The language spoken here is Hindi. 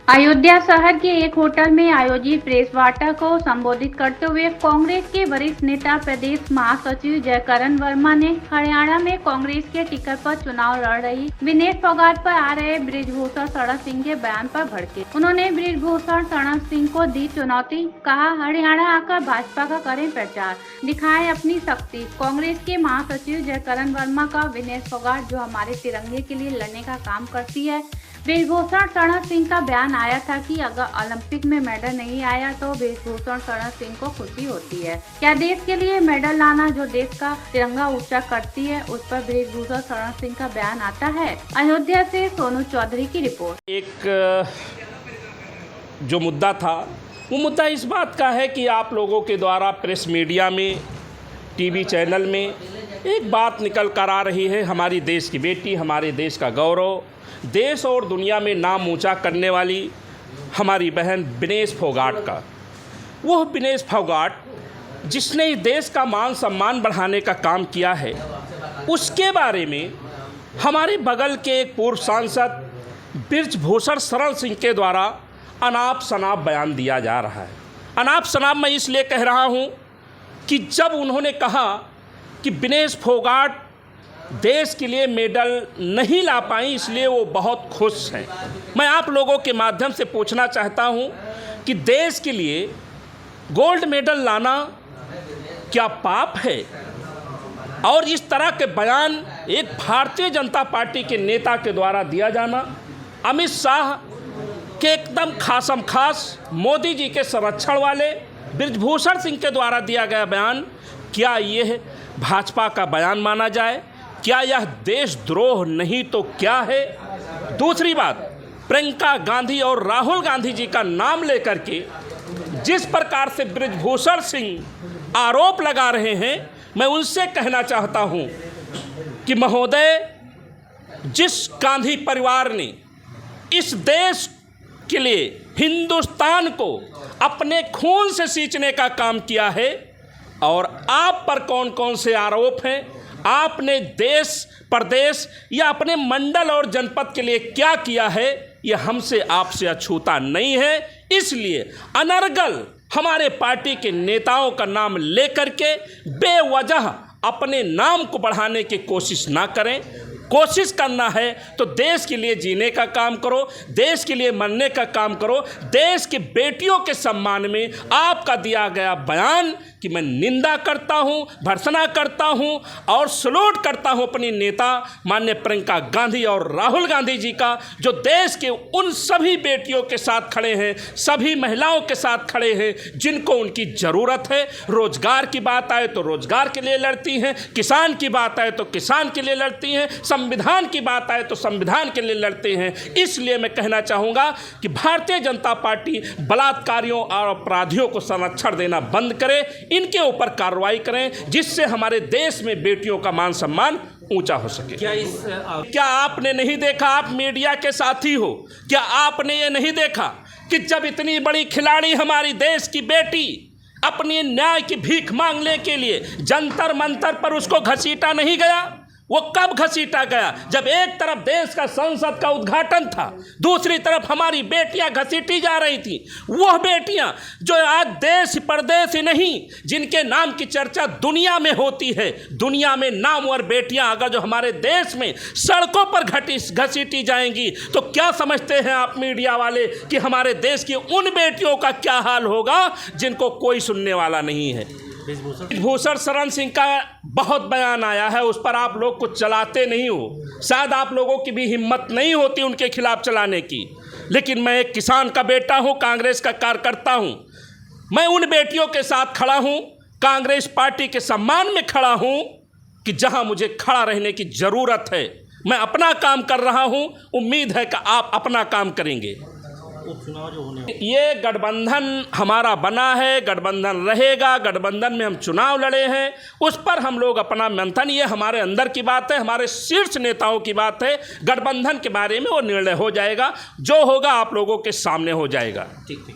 अयोध्या शहर के एक होटल में आयोजित प्रेस वार्ता को संबोधित करते हुए कांग्रेस के वरिष्ठ नेता प्रदेश महासचिव जयकरण वर्मा ने हरियाणा में कांग्रेस के टिकट पर चुनाव लड़ रही विनेश फोगाट पर आ रहे बृजभूषण शरण सिंह के बयान पर भड़के। उन्होंने बृजभूषण शरण सिंह को दी चुनौती, कहा हरियाणा आकर भाजपा का करें प्रचार, दिखाएं अपनी शक्ति। कांग्रेस के महासचिव जयकरण वर्मा का विनेश फोगाट जो हमारे तिरंगे के लिए लड़ने का काम करती है। बृजभूषण शरण सिंह का बयान आया था कि अगर ओलंपिक में मेडल नहीं आया तो बृजभूषण शरण सिंह को खुशी होती है। क्या देश के लिए मेडल लाना जो देश का तिरंगा ऊंचा करती है, उस पर बृजभूषण शरण सिंह का बयान आता है। अयोध्या से सोनू चौधरी की रिपोर्ट। एक जो मुद्दा था वो मुद्दा इस बात का है कि आप लोगों के द्वारा प्रेस मीडिया में, टीवी चैनल में एक बात निकल कर आ रही है, हमारी देश की बेटी, हमारे देश का गौरव, देश और दुनिया में नाम ऊंचा करने वाली हमारी बहन विनेश फोगाट का। वह विनेश फोगाट जिसने इस देश का मान सम्मान बढ़ाने का काम किया है, उसके बारे में हमारे बगल के एक पूर्व सांसद बृजभूषण शरण सिंह के द्वारा अनाप शनाप बयान दिया जा रहा है। अनाप शनाप मैं इसलिए कह रहा हूँ कि जब उन्होंने कहा कि विनेश फोगाट देश के लिए मेडल नहीं ला पाई, इसलिए वो बहुत खुश हैं। मैं आप लोगों के माध्यम से पूछना चाहता हूं कि देश के लिए गोल्ड मेडल लाना क्या पाप है? और इस तरह के बयान एक भारतीय जनता पार्टी के नेता के द्वारा दिया जाना, अमित शाह के एकदम खासम खास मोदी जी के संरक्षण वाले बृजभूषण सिंह के द्वारा दिया गया बयान, क्या यह भाजपा का बयान माना जाए? क्या यह देशद्रोह नहीं तो क्या है? दूसरी बात, प्रियंका गांधी और राहुल गांधी जी का नाम लेकर के जिस प्रकार से बृजभूषण सिंह आरोप लगा रहे हैं, मैं उनसे कहना चाहता हूं कि महोदय, जिस गांधी परिवार ने इस देश के लिए, हिंदुस्तान को अपने खून से सींचने का काम किया है, और आप पर कौन कौन से आरोप हैं, आपने देश, प्रदेश या अपने मंडल और जनपद के लिए क्या किया है, ये हमसे आपसे अछूता नहीं है। इसलिए अनर्गल हमारे पार्टी के नेताओं का नाम लेकर के बेवजह अपने नाम को बढ़ाने की कोशिश ना करें। कोशिश करना है तो देश के लिए जीने का काम करो, देश के लिए मरने का काम करो। देश की बेटियों के सम्मान में आपका दिया गया बयान कि मैं निंदा करता हूं, भर्त्सना करता हूं और सलूट करता हूं अपनी नेता माननीय प्रियंका गांधी और राहुल गांधी जी का, जो देश के उन सभी बेटियों के साथ खड़े हैं, सभी महिलाओं के साथ खड़े हैं जिनको उनकी ज़रूरत है। रोजगार की बात आए तो रोजगार के लिए लड़ती हैं, किसान की बात आए तो किसान के लिए लड़ती हैं, संविधान की बात आए तो संविधान के लिए लड़ते हैं। इसलिए मैं कहना चाहूँगा कि भारतीय जनता पार्टी बलात्कारियों और अपराधियों को संरक्षण देना बंद करे, इनके ऊपर कार्रवाई करें, जिससे हमारे देश में बेटियों का मान सम्मान ऊंचा हो सके। क्या आपने नहीं देखा, आप मीडिया के साथी हो, क्या आपने ये नहीं देखा कि जब इतनी बड़ी खिलाड़ी हमारी देश की बेटी अपनी न्याय की भीख मांगने के लिए जंतर मंतर पर उसको घसीटा नहीं गया? वो कब घसीटा गया? जब एक तरफ देश का संसद का उद्घाटन था, दूसरी तरफ हमारी बेटियां घसीटी जा रही थी। वह बेटियां जो आज देश प्रदेश ही नहीं, जिनके नाम की चर्चा दुनिया में होती है, दुनिया में नामवर बेटियां अगर जो हमारे देश में सड़कों पर घसीटी जाएंगी, तो क्या समझते हैं आप मीडिया वाले कि हमारे देश की उन बेटियों का क्या हाल होगा जिनको कोई सुनने वाला नहीं है? बृजभूषण शरण सिंह का बहुत बयान आया है, उस पर आप लोग कुछ चलाते नहीं हो। शायद आप लोगों की भी हिम्मत नहीं होती उनके खिलाफ चलाने की, लेकिन मैं एक किसान का बेटा हूं, कांग्रेस का कार्यकर्ता हूं। मैं उन बेटियों के साथ खड़ा हूं, कांग्रेस पार्टी के सम्मान में खड़ा हूं कि जहां मुझे खड़ा रहने की ज़रूरत है। मैं अपना काम कर रहा हूं, उम्मीद है कि आप अपना काम करेंगे। उपचुनाव जो होने, ये गठबंधन हमारा बना है, गठबंधन रहेगा, गठबंधन में हम चुनाव लड़े हैं, उस पर हम लोग अपना मंथन, ये हमारे अंदर की बात है, हमारे शीर्ष नेताओं की बात है। गठबंधन के बारे में वो निर्णय हो जाएगा, जो होगा आप लोगों के सामने हो जाएगा। ठीक।